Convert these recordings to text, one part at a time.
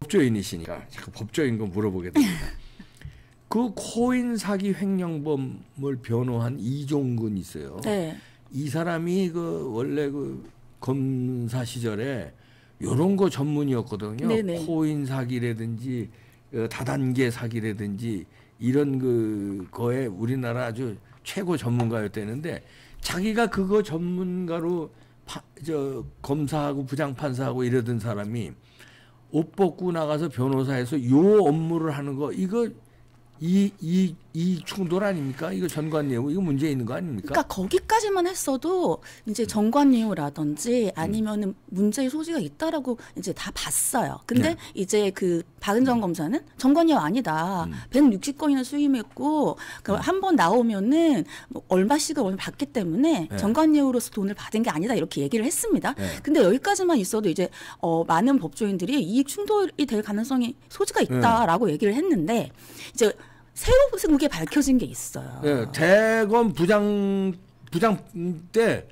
법조인이시니까 자꾸 법조인 거 물어보게 됩니다. 그 코인 사기 횡령범을 변호한 이종근 있어요. 네. 이 사람이 그 원래 그 검사 시절에 이런 거 전문이었거든요. 네네. 코인 사기라든지 다단계 사기라든지 이런 거에 우리나라 아주 최고 전문가였다는데 자기가 그거 전문가로 검사하고 부장판사하고 이러던 사람이 옷 벗고 나가서 변호사에서 요 업무를 하는 거 이거 이 충돌 아닙니까? 이거 전관예우 이거 문제 있는 거 아닙니까? 그러니까 거기까지만 했어도 이제 전관예우라든지 아니면은 문제의 소지가 있다라고 이제 다 봤어요. 근데 네. 이제 그 박은정 검사는 전관예우 아니다. 160건이나 수임했고 한 번 나오면은 뭐 얼마씩을 오늘 받기 때문에 네. 전관예우로서 돈을 받은 게 아니다 이렇게 얘기를 했습니다. 네. 근데 여기까지만 있어도 이제 많은 법조인들이 이익 충돌이 될 가능성이 소지가 있다라고 얘기를 했는데 이제 새롭게 밝혀진 게 있어요. 네, 대검 부장 때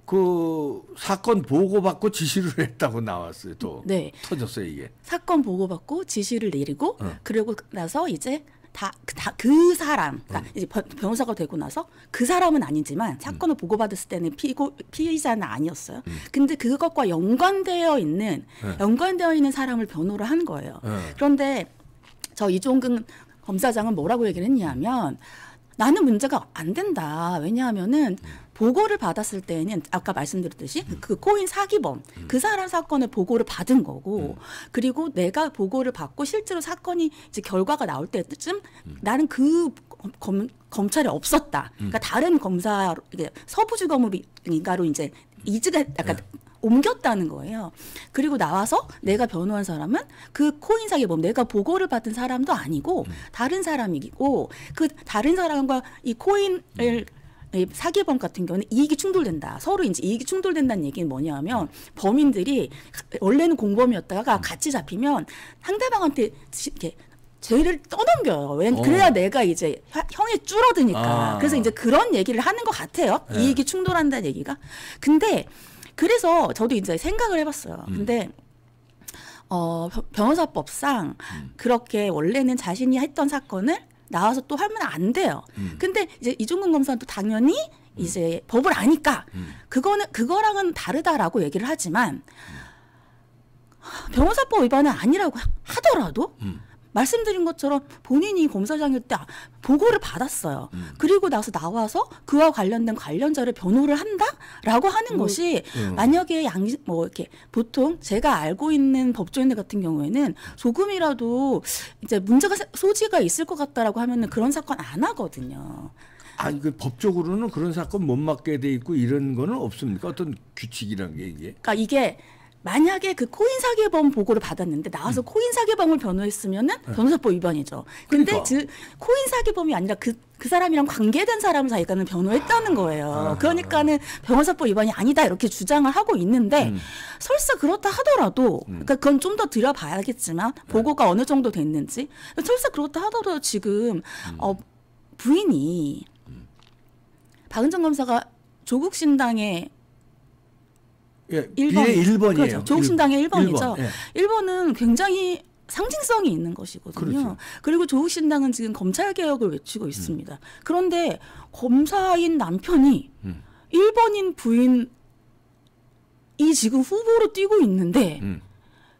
그 사건 보고받고 지시를 했다고 나왔어요. 또 네. 터졌어요 이게. 사건 보고받고 지시를 내리고 그리고 나서 이제 그 사람, 그러니까 이제 변호사가 되고 나서 그 사람은 아니지만 사건을 보고받았을 때는 피의자는 아니었어요. 근데 그것과 연관되어 있는 사람을 변호를 한 거예요. 그런데 저 이종근 검사장은 뭐라고 얘기를 했냐면 나는 문제가 안 된다. 왜냐하면은 보고를 받았을 때는 아까 말씀드렸듯이 그 코인 사기범 그 사람 사건을 보고를 받은 거고 그리고 내가 보고를 받고 실제로 사건이 이제 결과가 나올 때쯤 나는 그 검찰이 없었다. 그러니까 다른 검사 서부지검으로 이제 이직을 약간 옮겼다는 거예요. 그리고 나와서 내가 변호한 사람은 그 코인 사기범 내가 보고를 받은 사람도 아니고 다른 사람이고 그 다른 사람과 이 코인을 사기범 같은 경우는 이익이 충돌된다. 서로 이제 이익이 충돌된다는 얘기는 뭐냐면 범인들이 원래는 공범이었다가 같이 잡히면 상대방한테 이렇게 죄를 떠넘겨요. 그래야 내가 이제 형이 줄어드니까. 그래서 이제 그런 얘기를 하는 것 같아요. 이익이 충돌한다는 얘기가. 근데 그래서 저도 이제 생각을 해봤어요. 근데 변호사법상 그렇게 원래는 자신이 했던 사건을 나와서 또 하면 안 돼요. 근데 이제 이종근 검사는 또 당연히 이제 법을 아니까 그거랑은 다르다라고 얘기를 하지만 변호사법 위반은 아니라고 하더라도 말씀드린 것처럼 본인이 검사장일 때 보고를 받았어요. 그리고 나와서 그와 관련된 관련자를 변호를 한다라고 하는 것이 만약에 이렇게 보통 제가 알고 있는 법조인들 같은 경우에는 조금이라도 이제 문제가 소지가 있을 것 같다라고 하면은 그런 사건 안 하거든요. 아니 그 법적으로는 그런 사건 못 맡게 돼 있고 이런 거는 없습니까? 어떤 규칙이란 게 이게? 그러니까 이게 만약에 그 코인 사기범 보고를 받았는데 나와서 코인 사기범을 변호했으면은 변호사법 위반이죠. 근데 그러니까. 코인 사기범이 아니라 그 사람이랑 관계된 사람을 자기가는 변호했다는 거예요. 그러니까는 변호사법 위반이 아니다 이렇게 주장을 하고 있는데 설사 그렇다 하더라도 그러니까 그건 좀 더 들여봐야겠지만 보고가 어느 정도 됐는지 설사 그렇다 하더라도 지금 부인이 박은정 검사가 조국 신당의 예, 비례 1번이에요. 그렇죠. 조국신당의 1번이죠. 1번. 예. 1번은 굉장히 상징성이 있는 것이거든요. 그렇죠. 그리고 조국신당은 지금 검찰개혁을 외치고 있습니다. 그런데 검사인 남편이 1번인 부인이 지금 후보로 뛰고 있는데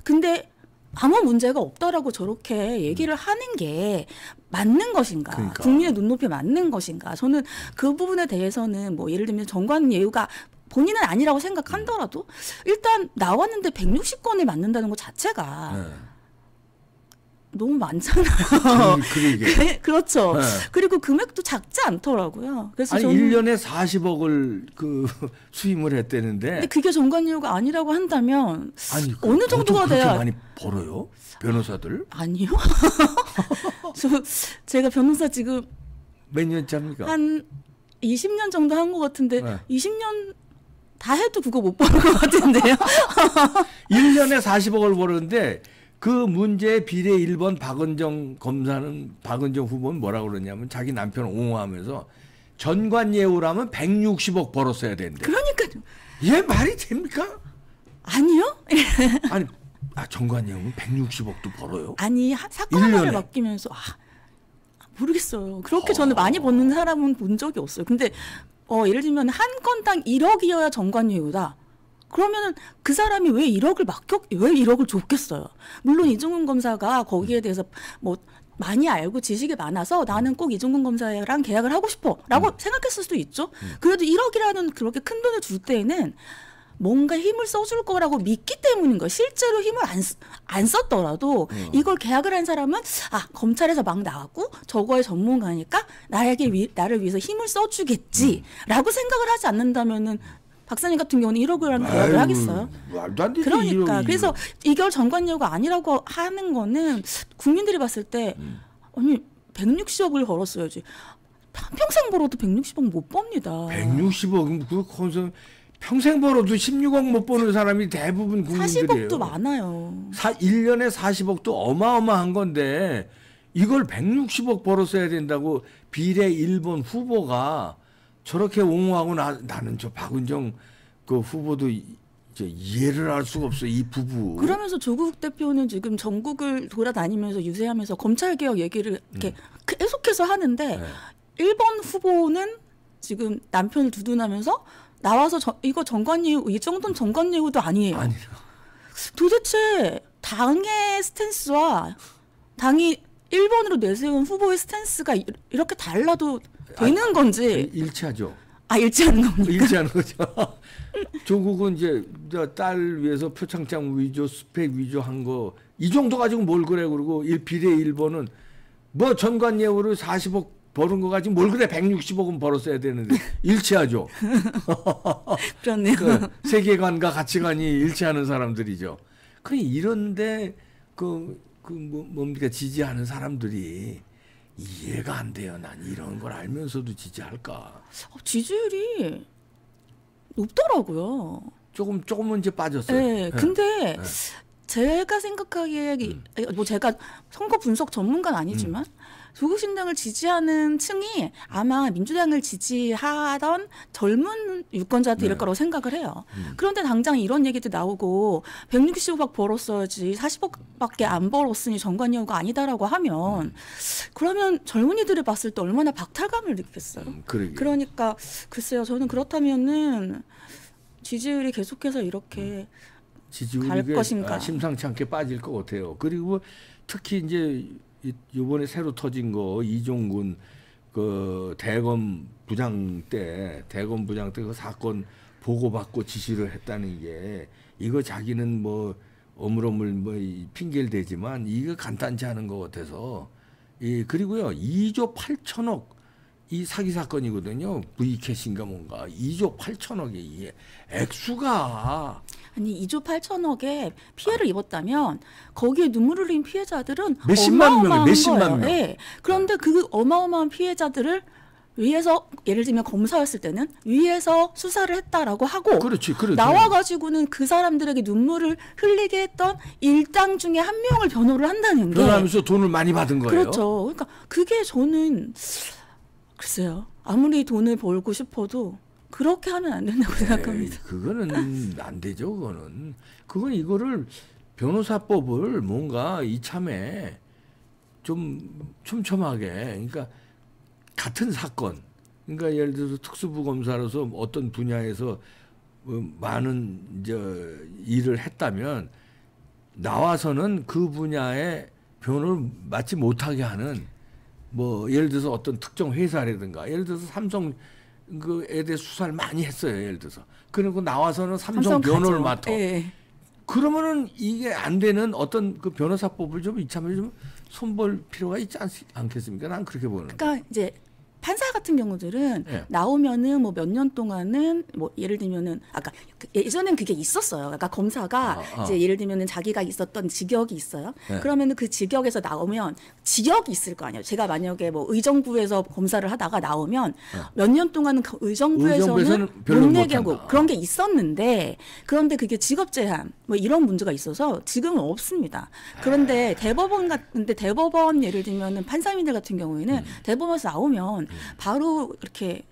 근데 아무 문제가 없다라고 저렇게 얘기를 하는 게 맞는 것인가? 그러니까. 국민의 눈높이에 맞는 것인가? 저는 그 부분에 대해서는 뭐 예를 들면 정관예우가 본인은 아니라고 생각한더라도 일단 나왔는데 160건을 맞는다는 것 자체가 너무 많잖아요. 그렇죠. 네. 그리고 금액도 작지 않더라고요. 그래서 아니 저는 1년에 40억을 그 수임을 했대는데. 근데 그게 정관예우가 아니라고 한다면 아니, 어느 정도가 그렇게 돼야 많이 벌어요? 변호사들? 아니요. 제가 변호사 지금 몇 년째입니까? 한 20년 정도 한 것 같은데 네. 20년 다 해도 그거 못 버는 것 같은데요. 1년에 40억을 벌었는데 그 문제의 비례 1번 박은정 후보는 뭐라고 그러냐면 자기 남편을 옹호하면서 전관예우라면 160억 벌었어야 되는데. 그러니까요. 얘 말이 됩니까? 아니요. 아니 정관예우는 160억도 벌어요? 아니 사건 하나를 1년에? 맡기면서 모르겠어요. 그렇게 저는 많이 버는 사람은 본 적이 없어요. 근데 예를 들면 한 건당 1억이어야 정관예우다. 그러면은 그 사람이 왜 1억을 줬겠어요. 물론 이종훈 검사가 거기에 대해서 뭐 많이 알고 지식이 많아서 나는 꼭 이종훈 검사랑 계약을 하고 싶어라고 생각했을 수도 있죠. 그래도 1억이라는 그렇게 큰 돈을 줄 때에는 뭔가 힘을 써줄 거라고 믿기 때문인 거예요. 실제로 힘을 안 썼더라도 이걸 계약을 한 사람은 검찰에서 막 나왔고 저거의 전문가니까 나를 위해서 힘을 써주겠지라고 생각을 하지 않는다면은 박사님 같은 경우는 1억이라는 계약을 하겠어요. 말도 안 되지. 그러니까 1억이. 그래서 이걸 정관예우가 아니라고 하는 거는 국민들이 봤을 때 아니 160억을 벌었어야지. 평생 벌어도 160억 못 법니다. 160억 평생 벌어도 16억 못 버는 사람이 대부분 국민들이에요. 40억도 많아요. 1년에 40억도 어마어마한 건데 이걸 160억 벌었어야 된다고 비례 1번 후보가 저렇게 옹호하고 나는 저 박은정 그 후보도 이해를 할 수가 없어. 이 부부. 그러면서 조국 대표는 지금 전국을 돌아다니면서 유세하면서 검찰개혁 얘기를 이렇게 계속해서 하는데 1번 후보는 지금 남편을 두둔하면서 나와서 이거 정관예우 이 정도는 정관예우도 아니에요. 도대체 당의 스탠스와 당이 1번으로 내세운 후보의 스탠스가 이렇게 달라도 되는 건지. 일치하죠. 일치하는 겁니까? 일치하는 거죠. 조국은 이제 딸 위해서 표창장 위조, 스펙 위조 한 거 이 정도 가지고 뭘 그래. 그러고 비례 1번은 뭐 전관예우를 40억 버는 거 가지고 뭘 그래. 160억은 벌었어야 되는데 일치하죠. 그렇네요. 세계관과 가치관이 일치하는 사람들이죠. 이런데 뭡니까 지지하는 사람들이 이해가 안 돼요. 난 이런 걸 알면서도 지지할까. 지지율이 높더라고요. 조금은 이제 빠졌어요. 네. 근데 제가 생각하기에 뭐 제가 선거 분석 전문가는 아니지만 조국 신당을 지지하는 층이 아마 민주당을 지지하던 젊은 유권자들일 거라고 생각을 해요. 그런데 당장 이런 얘기도 나오고 160억 벌었어야지 40억밖에 안 벌었으니 정관예우가 아니다라고 하면 그러면 젊은이들이 봤을 때 얼마나 박탈감을 느꼈어요. 그러니까 글쎄요. 저는 그렇다면은 지지율이 계속해서 이렇게 갈 것인가. 심상치 않게 빠질 것 같아요. 그리고 특히 이제 이번에 새로 터진 거 이종군 그 대검 부장 때 그 사건 보고받고 지시를 했다는 게 이거 자기는 뭐 어물어물 뭐 핑계를 대지만 이거 간단치 않은 것 같아서 그리고요 2조 8천억 이 사기 사건이거든요. V캐시인가 뭔가 2조 8천억이 이게 액수가 아니 2조 8천억에 피해를 입었다면 거기에 눈물을 흘린 피해자들은 몇십만 명. 네. 그런데 그 어마어마한 피해자들을 위에서 예를 들면 검사였을 때는 위에서 수사를 했다라고 하고 그렇지. 나와가지고는 그 사람들에게 눈물을 흘리게 했던 일당 중에 한 명을 변호를 한다는 게 그러면서 돈을 많이 받은 거예요. 그렇죠. 그러니까 그게 저는 글쎄요. 아무리 돈을 벌고 싶어도 그렇게 하면 안 된다고 생각합니다. 그거는 안 되죠. 그건 이거를 변호사법을 뭔가 이참에 좀 촘촘하게 그러니까 같은 사건 그러니까 예를 들어서 특수부 검사로서 어떤 분야에서 많은 일을 했다면 나와서는 그 분야의 변호를 맡지 못하게 하는 뭐 예를 들어서 어떤 특정 회사라든가 예를 들어서 삼성 그에 대해 수사를 많이 했어요. 예를 들어서 그리고 나와서는 삼성 변호를 맡아. 그러면은 이게 안 되는 어떤 그 변호사법을 좀 이참에 좀 손볼 필요가 있지 않겠습니까? 난 그렇게 보는. 그러니까 이제 판사 같은 경우들은 나오면은 뭐 몇 년 동안은 뭐 예를 들면은 아까 예전엔 그게 있었어요. 그러니까 검사가 이제 예를 들면은 자기가 있었던 직역이 있어요. 그러면은 그 직역에서 나오면 직역이 있을 거 아니에요. 제가 만약에 뭐 의정부에서 검사를 하다가 나오면 몇 년 동안은 그 의정부에서는 못 내게 하고 그런 게 있었는데 그런데 그게 직업 제한 뭐 이런 문제가 있어서 지금은 없습니다. 그런데 대법원 예를 들면은 판사님들 같은 경우에는 대법원에서 나오면 바로 이렇게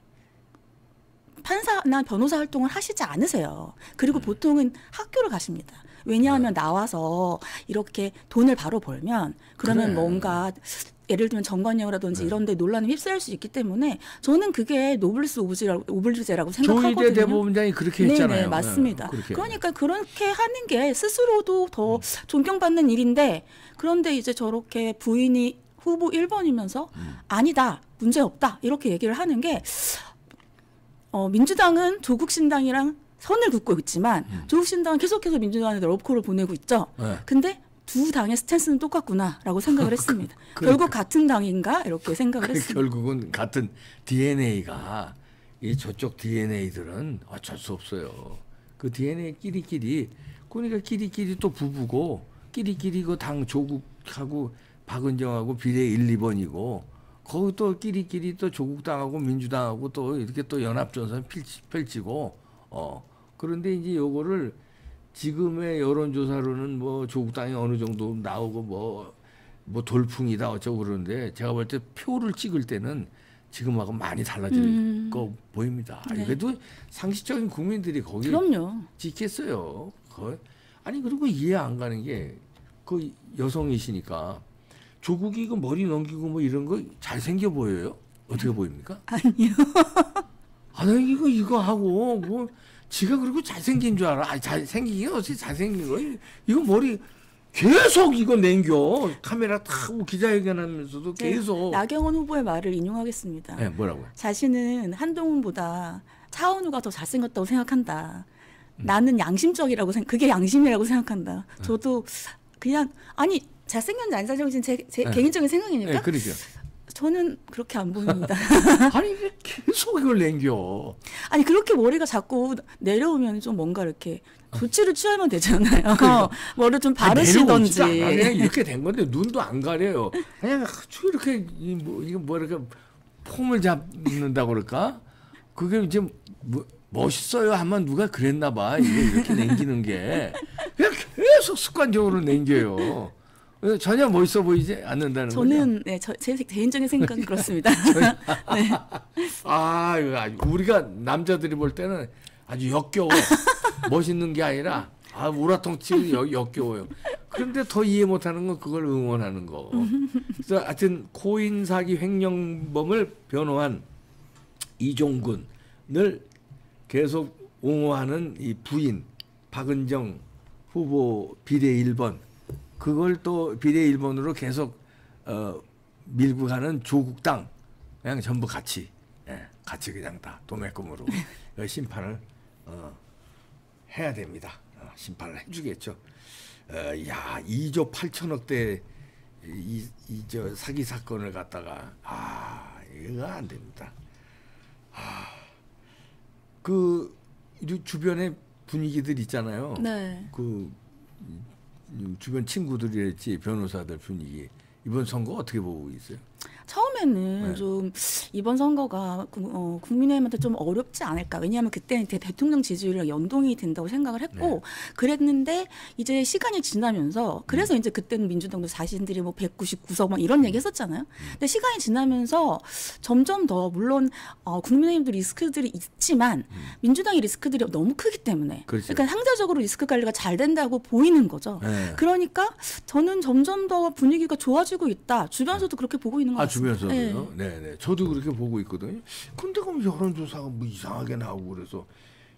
판사나 변호사 활동을 하시지 않으세요. 그리고 보통은 학교를 가십니다. 왜냐하면 나와서 이렇게 돈을 바로 벌면 그러면 그래. 뭔가 예를 들면 정관예우라든지 이런 데 논란에 휩싸일 수 있기 때문에 저는 그게 노블리스 오블리제라고 생각하거든요. 조희대 대법원장이 그렇게 네네, 했잖아요. 맞습니다. 그렇게. 그러니까 그렇게 하는 게 스스로도 더 존경받는 일인데 그런데 이제 저렇게 부인이 후보 1번이면서 아니다, 문제 없다 이렇게 얘기를 하는 게 민주당은 조국 신당이랑 선을 긋고 있지만 조국 신당은 계속해서 민주당한테 러브콜을 보내고 있죠. 네. 근데 두 당의 스탠스는 똑같구나라고 생각을 했습니다. 결국 같은 당인가 이렇게 생각을 했습니다. 결국은 같은 DNA가 이 저쪽 DNA들은 어쩔 수 없어요. 그 DNA 끼리끼리 그러니까 끼리끼리 또 부부고 끼리끼리 그 당 조국하고 박은정하고 비례 1, 2번이고 거기 또 끼리끼리 또 조국당하고 민주당하고 또 이렇게 또 연합전선 펼치고 그런데 이제 요거를 지금의 여론조사로는 뭐 조국당이 어느 정도 나오고 뭐 돌풍이다 어쩌고 그러는데 제가 볼 때 표를 찍을 때는 지금하고 많이 달라질 거 보입니다. 네. 그래도 상식적인 국민들이 거기 그럼요. 찍겠어요. 아니 그리고 이해 안 가는 게 그 여성이시니까 조국이 그 머리 넘기고 뭐 이런 거 잘생겨 보여요? 어떻게 보입니까? 아니요. 아니 이거 하고 뭐 지가 그리고 잘생긴 줄 알아. 아니 잘생기긴 어떻게 잘생긴 거야? 이거 머리 계속 이거 냉겨. 카메라 탁 기자회견하면서도 계속. 나경원 후보의 말을 인용하겠습니다. 네, 뭐라고요? 자신은 한동훈보다 차은우가 더 잘생겼다고 생각한다. 나는 양심적이라고 그게 양심이라고 생각한다. 저도 그냥 아니 잘생겼는지 안 잘생겼는지 제 개인적인 생각이니까. 네, 그러죠. 저는 그렇게 안 보입니다. 아니 계속 이걸 냉겨. 아니 그렇게 머리가 자꾸 내려오면 좀 뭔가 이렇게 조치를 취하면 되잖아요. 머리를 좀 바르시던지. 그냥 이렇게 된 건데 눈도 안 가려요. 그냥 아주 이렇게 이게 뭐 이렇게 폼을 잡는다고 그럴까? 그게 이제 멋있어요 하면 누가 그랬나 봐. 이렇게 냉기는 게 그냥 계속 습관적으로 냉겨요. 전혀 멋있어 보이지 않는다는 거죠. 저는 제 개인적인 생각은 그렇습니다. 네. 우리가 남자들이 볼 때는 아주 역겨워. 멋있는 게 아니라 우라통치고 역겨워요. 그런데 더 이해 못하는 건 그걸 응원하는 거. 그래서 하여튼 코인 사기 횡령범을 변호한 이종근을 계속 옹호하는 이 부인 박은정 후보 비례 1번 그걸 또 비례 1번으로 계속 밀고 가는 조국당 그냥 전부 같이 그냥 다 도매금으로 심판을 해야 됩니다. 심판을 해주겠죠. 2조 8천억대 저 사기 사건을 갖다가 이거 안 됩니다. 그 주변에 분위기들 있잖아요. 네. 그 주변 친구들이랬지 변호사들 분위기 이번 선거 어떻게 보고 있어요? 처음에는 좀 이번 선거가 국민의힘한테 좀 어렵지 않을까. 왜냐하면 그때는 대통령 지지율이랑 연동이 된다고 생각을 했고 그랬는데 이제 시간이 지나면서 그래서 이제 그때는 민주당도 자신들이 뭐 199석 막 이런 얘기 했었잖아요. 근데 시간이 지나면서 점점 더 물론 국민의힘도 리스크들이 있지만 민주당의 리스크들이 너무 크기 때문에 그렇죠. 그러니까 상대적으로 리스크 관리가 잘 된다고 보이는 거죠. 그러니까 저는 점점 더 분위기가 좋아지고 있다. 주변에서도 그렇게 보고 있는 것 같습니다. 주변에서도요? 네. 저도 그렇게 보고 있거든요. 근데 그럼 여론조사가 뭐 이상하게 나오고 그래서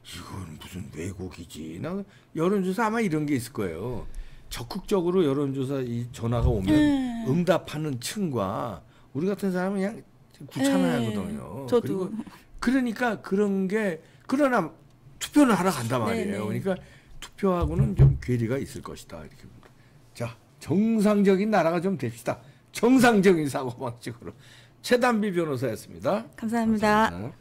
이건 무슨 왜곡이지? 나 여론조사 아마 이런 게 있을 거예요. 적극적으로 여론조사 이 전화가 오면 응답하는 층과 우리 같은 사람은 그냥 귀찮아하거든요. 저도. 그러니까 그런 게 그러나 투표는 하러 간단 말이에요. 그러니까 투표하고는 좀 괴리가 있을 것이다. 이렇게 봅니다. 자, 정상적인 나라가 좀 됩시다. 정상적인 사고방식으로 최단비 변호사였습니다. 감사합니다. 감사합니다.